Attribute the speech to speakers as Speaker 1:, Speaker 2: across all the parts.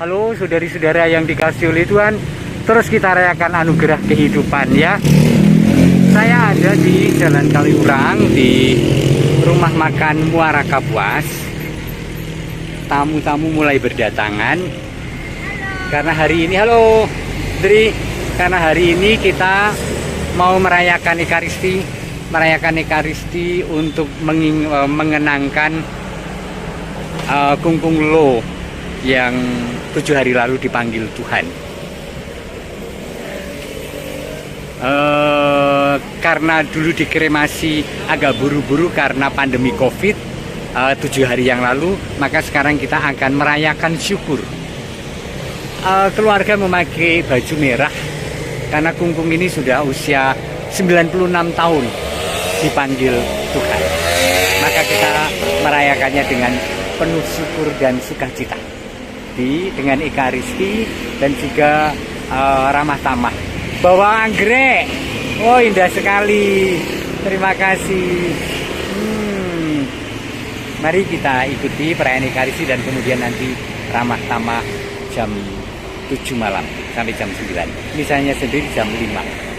Speaker 1: Halo saudari-saudara yang dikasihi oleh Tuhan, terus kita rayakan anugerah kehidupan ya. Saya ada di Jalan Kaliurang di rumah makan Muara Kapuas. Tamu-tamu mulai berdatangan karena hari ini, halo Dri, karena hari ini kita mau merayakan Ekaristi untuk mengenangkan Kungkung Lo yang 7 hari lalu dipanggil Tuhan. Karena dulu dikremasi agak buru-buru karena pandemi COVID 7 hari yang lalu, maka sekarang kita akan merayakan syukur. Keluarga memakai baju merah karena Kungkung ini sudah usia 96 tahun dipanggil Tuhan. Maka kita merayakannya dengan penuh syukur dan sukacita. Dengan Ekaristi dan juga ramah tamah. Bawa anggrek, oh indah sekali, terima kasih. Mari kita ikuti perayaan Ekaristi dan kemudian nanti ramah tamah jam 7 malam sampai jam 9. Misalnya sendiri jam 5.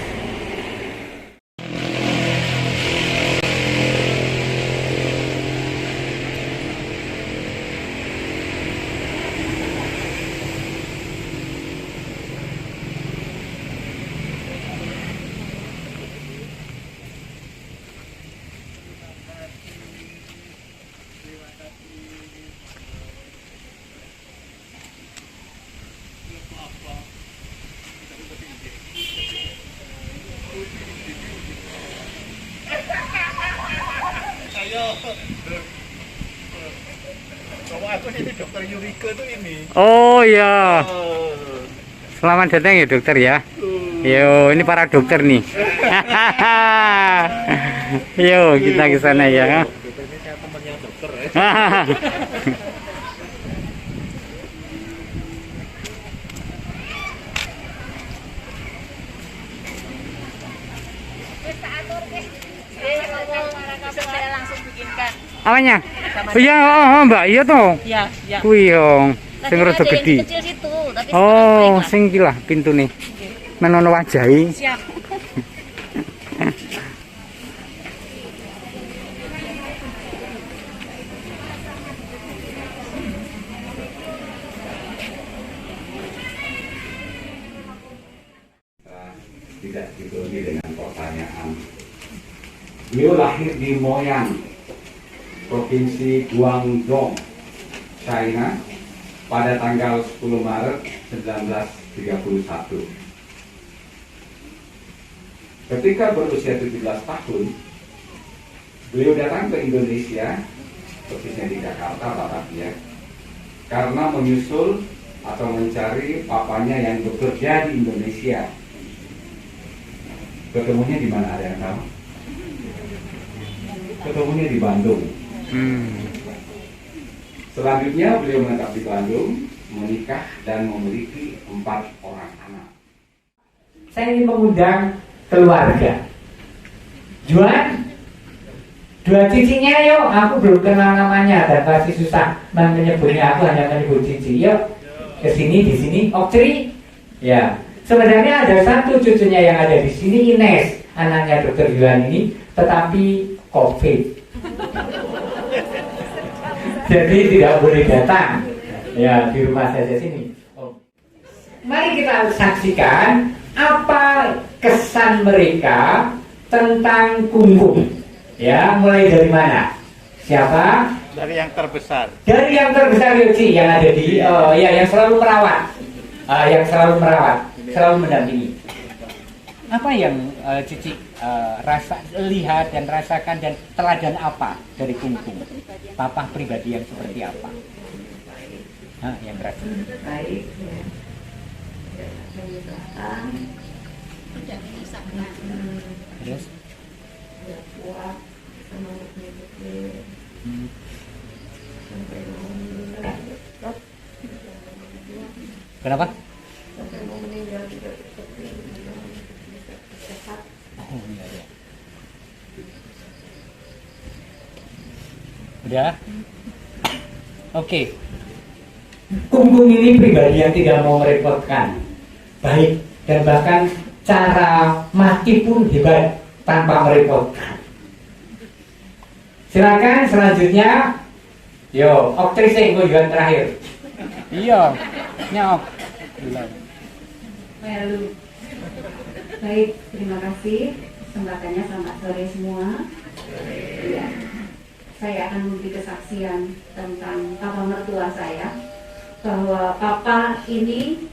Speaker 2: Kalau aku ini dokter Yurika tuh ini.
Speaker 1: Oh ya. Selamat datang ya dokter ya. Yo, ini para dokter nih. Yo, kita ke sana ya.
Speaker 2: Dokternya saya temannya dokter ya.
Speaker 3: Saya langsung bikinkan.
Speaker 1: Apanya? Oh iya, Mbak, iya toh.
Speaker 3: Iya, iya.
Speaker 1: Kuwi yo, sing rada
Speaker 3: Tadi ada
Speaker 1: gedhi.
Speaker 3: yang kecil situ, tapi
Speaker 1: Oh, sing iki lah pintune. Menono wajahi.
Speaker 3: siap.
Speaker 1: Tidak ditutupi dengan pertanyaan. Beliau lahir di Moyang, Provinsi Guangdong, China pada tanggal 10 Maret 1931. Ketika berusia 17 tahun, beliau datang ke Indonesia, persisnya di Jakarta, Batavia, karena menyusul atau mencari papanya yang bekerja di Indonesia. Ketemunya di mana, ada yang tahu? Ketemunya di Bandung. Selanjutnya beliau menetap di Bandung, menikah dan memiliki 4 orang anak. Saya ingin mengundang keluarga. Juan, 2 cicinya yuk. Aku belum kenal namanya dan pasti susah menyebutnya. Aku hanya menyebut cici. Yuk, kesini di sini. Oktri, ya. Sebenarnya ada 1 cucunya yang ada di sini, Ines, anaknya Dokter Yuan ini, tetapi COVID. Jadi tidak boleh datang. Ya, di rumah saja sini. Mari kita saksikan apa kesan mereka tentang Kungkung. Ya, mulai dari mana? Siapa?
Speaker 2: Dari yang terbesar.
Speaker 1: Dari yang terbesar Yogi yang ada di yang selalu merawat. Selalu mendampingi. Apa yang Cici lihat dan rasakan dan teladan apa dari Kungkung? Papa pribadi yang seperti apa? Yang berarti
Speaker 4: baik ya.
Speaker 1: Terus?
Speaker 4: Ya, kuat sama ngikut-ngikut sampai mau meninggal.
Speaker 1: Kenapa?
Speaker 4: Sampai mau meninggal juga seperti bisa sehat.
Speaker 1: Oh iya ya. Udah? Oke. Kungkung ini pribadi yang tidak mau merepotkan, baik, dan bahkan cara mati pun hebat tanpa merepotkan. Silakan selanjutnya, yo, aktris yang gue terakhir. Iya, nyok.
Speaker 4: Lalu, baik, terima kasih kesempatannya, selamat sore semua. Ya, saya akan memberi kesaksian tentang papa mertua saya, bahwa papa ini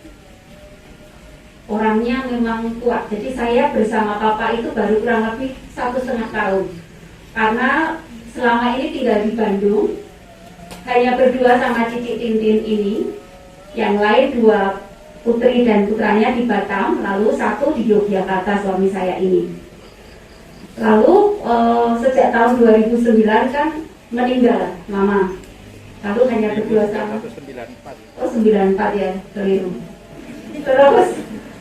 Speaker 4: orangnya memang kuat. Jadi saya bersama papa itu baru kurang lebih 1,5 tahun, karena selama ini tinggal di Bandung, hanya berdua sama Cici Tintin ini, yang lain 2 putri dan putranya di Batam, lalu 1 di Yogyakarta suami saya ini. Lalu sejak tahun 2009 kan meninggal mama, lalu hanya berdua sama 94 ya, keliru. Terus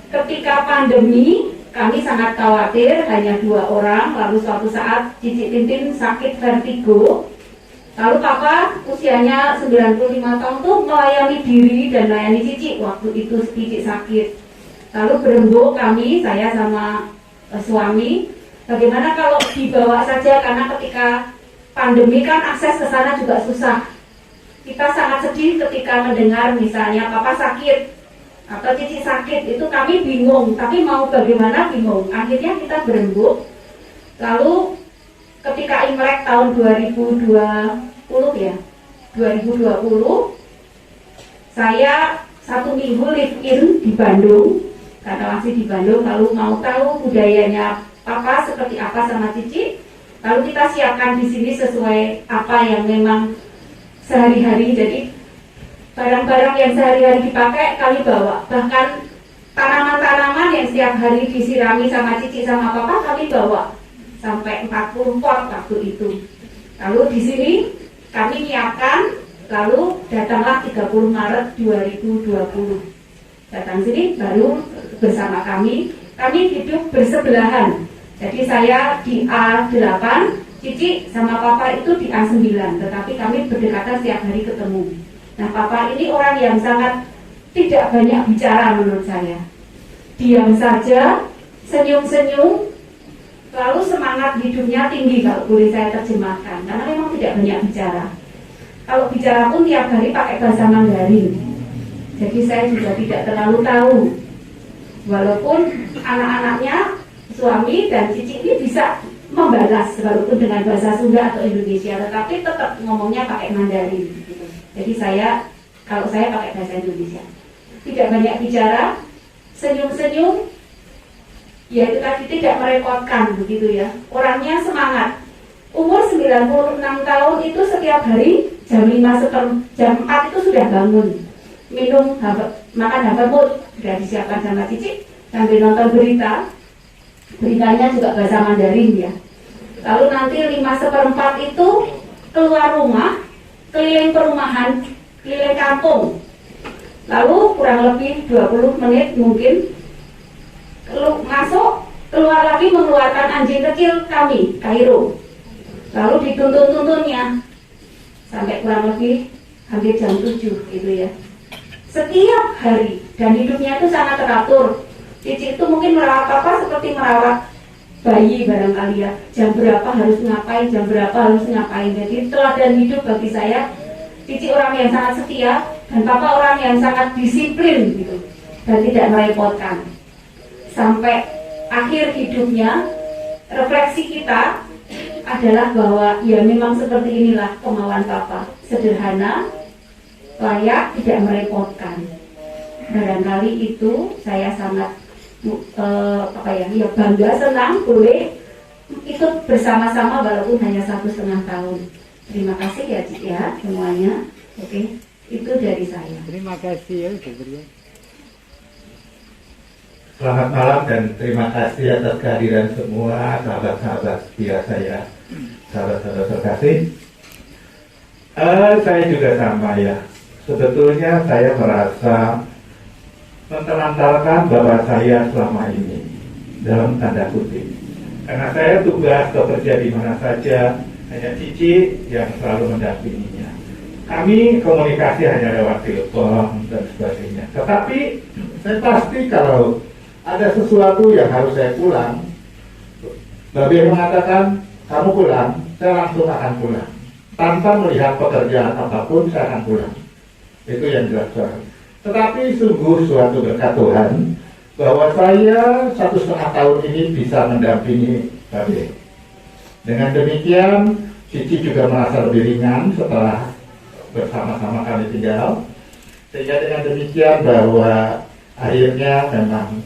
Speaker 4: ketika pandemi kami sangat khawatir, hanya 2 orang, lalu suatu saat Cici Tintin sakit vertigo. Lalu papa usianya 95 tahun tuh melayani diri dan melayani Cici waktu itu Cici sakit. Lalu berembuk kami, saya sama suami, bagaimana kalau dibawa saja, karena ketika pandemi kan akses ke sana juga susah. Kita sangat sedih ketika mendengar misalnya papa sakit atau Cici sakit, itu kami bingung, tapi mau bagaimana bingung. Akhirnya kita berembuk. Lalu ketika Imlek tahun 2020 ya, 2020, saya 1 minggu live in di Bandung, karena masih di Bandung, lalu mau tahu budayanya papa seperti apa sama Cici. Lalu kita siapkan di sini sesuai apa yang memang sehari-hari. Jadi barang-barang yang sehari-hari dipakai kami bawa, bahkan tanaman-tanaman yang setiap hari disirami sama Cici sama papa kami bawa sampai 40 pot waktu itu. Lalu di sini kami nyiapkan, lalu datanglah 30 Maret 2020. Datang sini baru bersama kami hidup bersebelahan. Jadi saya di A8, Cici sama papa itu di A9, tetapi kami berdekatan setiap hari ketemu. Nah, papa ini orang yang sangat tidak banyak bicara menurut saya. Diam saja, senyum-senyum, lalu semangat hidupnya tinggi kalau boleh saya terjemahkan, karena memang tidak banyak bicara. Kalau bicara pun tiap hari pakai bahasa Mandarin. Jadi saya juga tidak terlalu tahu. Walaupun anak-anaknya, suami dan Cici ini bisa membalas walaupun dengan bahasa Sunda atau Indonesia, tetapi tetap ngomongnya pakai Mandarin. Jadi kalau saya pakai bahasa Indonesia. Tidak banyak bicara, senyum-senyum, ya itu tadi tidak merepotkan begitu ya. Orangnya semangat. Umur 96 tahun itu setiap hari jam 4 itu sudah bangun, minum makan habermut sudah disiapkan sama Cici, sambil nonton berita. Beritanya juga bahasa Mandarin ya. Lalu nanti 5/4 itu keluar rumah, keliling perumahan, keliling kampung. Lalu kurang lebih 20 menit mungkin masuk, keluar lagi mengeluarkan anjing kecil kami, Kairo. Lalu dituntun-tuntunnya sampai kurang lebih hampir jam 7 gitu ya. Setiap hari, dan hidupnya itu sangat teratur. Cici itu mungkin merawat apa seperti merawat bayi barangkali ya. Jam berapa harus ngapain, jam berapa harus ngapain. Jadi teladan hidup bagi saya. Cici orang yang sangat setia, dan papa orang yang sangat disiplin gitu, dan tidak merepotkan. Sampai akhir hidupnya, refleksi kita adalah bahwa ya memang seperti inilah kemauan papa, sederhana, layak, tidak merepotkan. Barangkali itu saya sangat bangga, senang boleh ikut bersama-sama walaupun hanya 1,5 tahun. Terima kasih ya Cik ya semuanya. Oke, itu dari saya.
Speaker 1: Terima kasih ya Gabriel.
Speaker 5: Selamat malam dan terima kasih atas kehadiran semua sahabat-sahabat setia saya, sahabat-sahabat terkasih. Saya juga sama ya. Sebetulnya saya merasa mentelantarkan bapak saya selama ini dalam tanda kutip. Karena saya tugas bekerja di mana saja, hanya Cici yang selalu mendampinginya. kami komunikasi hanya lewat telepon dan sebagainya. Tetapi saya pasti kalau ada sesuatu yang harus saya pulang, Babe mengatakan, kamu pulang, saya langsung akan pulang. Tanpa melihat pekerjaan apapun, saya akan pulang. Itu yang jelas. Tetapi sungguh suatu berkat Tuhan, bahwa saya 1,5 tahun ini bisa mendampingi Babe. Dengan demikian, Cici juga merasa lebih ringan setelah bersama-sama kami tinggal. Sehingga dengan demikian bahwa akhirnya memang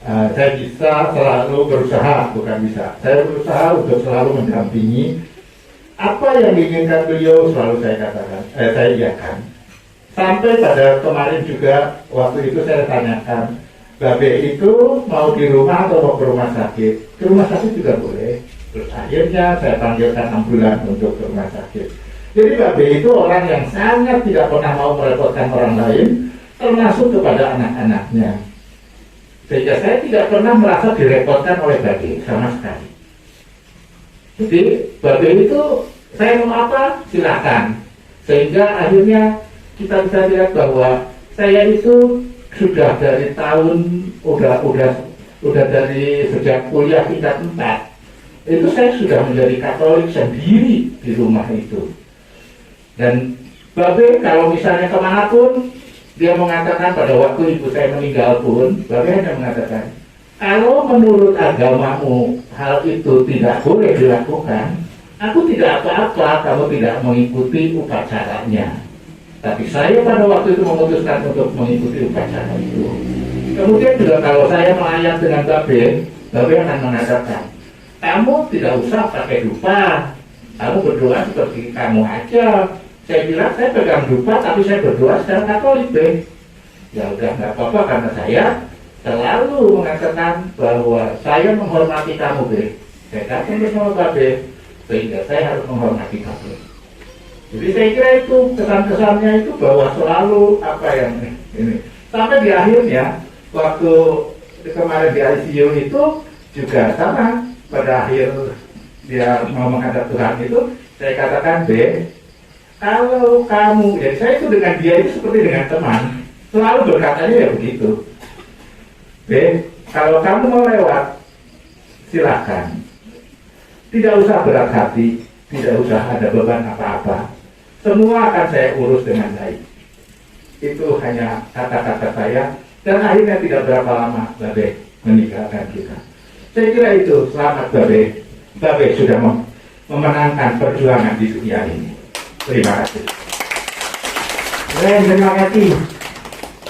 Speaker 5: saya bisa selalu berusaha, bukan bisa. Saya berusaha untuk selalu mendampingi apa yang diinginkan beliau, selalu saya katakan, saya iakan. Sampai pada kemarin juga, waktu itu saya tanyakan, Babe itu mau di rumah atau mau ke rumah sakit? Ke rumah sakit juga boleh. Terus akhirnya saya panggilkan ambulan untuk ke rumah sakit. Jadi Babe itu orang yang sangat tidak pernah mau merepotkan orang lain, termasuk kepada anak-anaknya. Sehingga saya tidak pernah merasa direpotkan oleh Babe sama sekali. Jadi Babe itu saya mau apa silakan. Sehingga akhirnya kita bisa lihat bahwa saya itu sudah dari tahun udah dari sejak kuliah tingkat 4 itu saya sudah menjadi Katolik sendiri di rumah itu. Dan Babe kalau misalnya kemanapun dia mengatakan, pada waktu ibu saya meninggal pun, Babe hanya mengatakan, kalau menurut agamamu hal itu tidak boleh dilakukan, aku tidak apa-apa kamu tidak mengikuti upacaranya. Tapi saya pada waktu itu memutuskan untuk mengikuti upacara itu. Kemudian juga kalau saya melayat dengan Babe akan mengatakan, kamu tidak usah pakai dupa, kamu berdoa seperti kamu aja. Saya bilang, saya pegang dupa tapi saya berdoa secara Katolik, Be. Ya udah nggak apa-apa, karena saya selalu mengatakan bahwa saya menghormati kamu, Be. Saya katakan bersama Babe, sehingga saya harus menghormati kamu. Jadi saya kira itu kesan-kesannya itu bahwa selalu apa yang ini. Sampai di akhirnya, waktu kemarin di ICU itu juga sama. Pada akhir dia mau menghadap Tuhan itu, saya katakan, Be, kalau kamu, jadi saya itu dengan dia itu seperti dengan teman, selalu berkatanya ya begitu. Be, kalau kamu mau lewat, silakan. Tidak usah berat hati, tidak usah ada beban apa-apa. Semua akan saya urus dengan baik. Itu hanya kata-kata saya, dan akhirnya tidak berapa lama Babe meninggalkan kita. Saya kira itu, selamat Babe. Babe sudah memenangkan perjuangan di dunia ini. Terima kasih.
Speaker 1: Keren, terima kasih.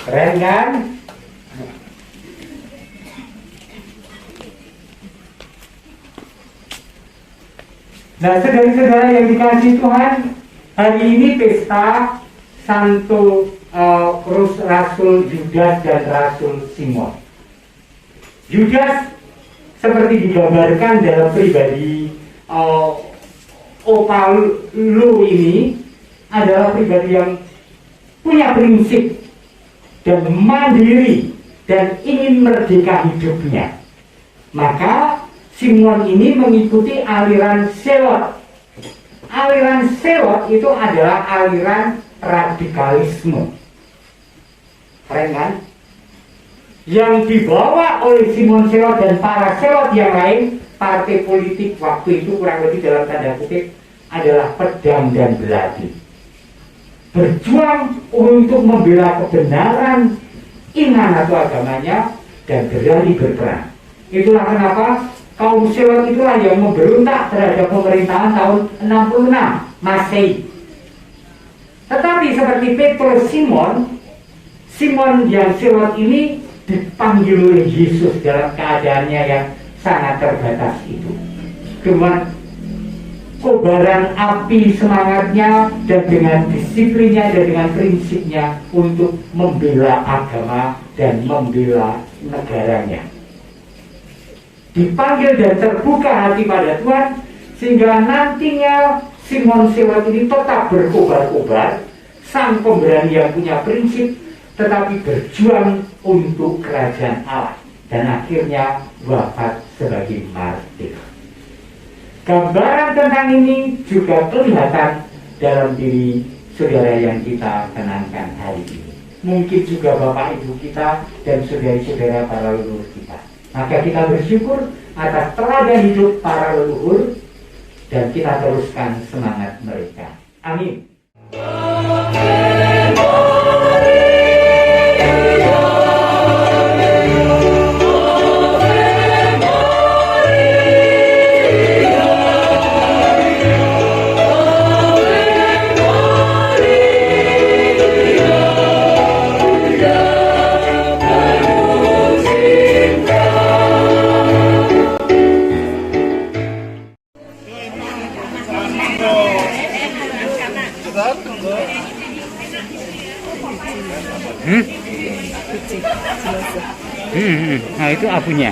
Speaker 1: Keren kan? Nah, saudara-saudara yang dikasih Tuhan, hari ini pesta Santo Rasul Yudas dan Rasul Simon. Yudas seperti digambarkan dalam pribadi Opa Lu ini adalah pribadi yang punya prinsip dan mandiri dan ingin merdeka hidupnya. Maka Simon ini mengikuti aliran Selot. Aliran Selot itu adalah aliran radikalisme. Keren kan? Yang dibawa oleh Simon Selot dan para Selot yang lain, partai politik waktu itu kurang lebih dalam tanda kutip adalah pedang dan belati. Berjuang untuk membela kebenaran iman atau agamanya dan berani berperang. Itulah kenapa kaum Selot itulah yang memberontak terhadap pemerintahan tahun 66 Masehi. Tetapi seperti Petrus Simon yang Selot ini dipanggil oleh Yesus dalam keadaannya yang sangat terbatas itu. Dengan kobaran api semangatnya dan dengan disiplinnya dan dengan prinsipnya untuk membela agama dan membela negaranya. Dipanggil dan terbuka hati pada Tuhan sehingga nantinya Simon Selot ini tetap berkobar-kobar, sang pemberani yang punya prinsip, tetapi berjuang untuk kerajaan Allah dan akhirnya wafat sebagai martir. Gambaran tentang ini juga kelihatan dalam diri saudara yang kita kenangkan hari ini. Mungkin juga Bapak Ibu kita dan saudara-saudara para leluhur kita. Maka kita bersyukur atas teladan hidup para leluhur dan kita teruskan semangat mereka. Amin. Nah itu abunya.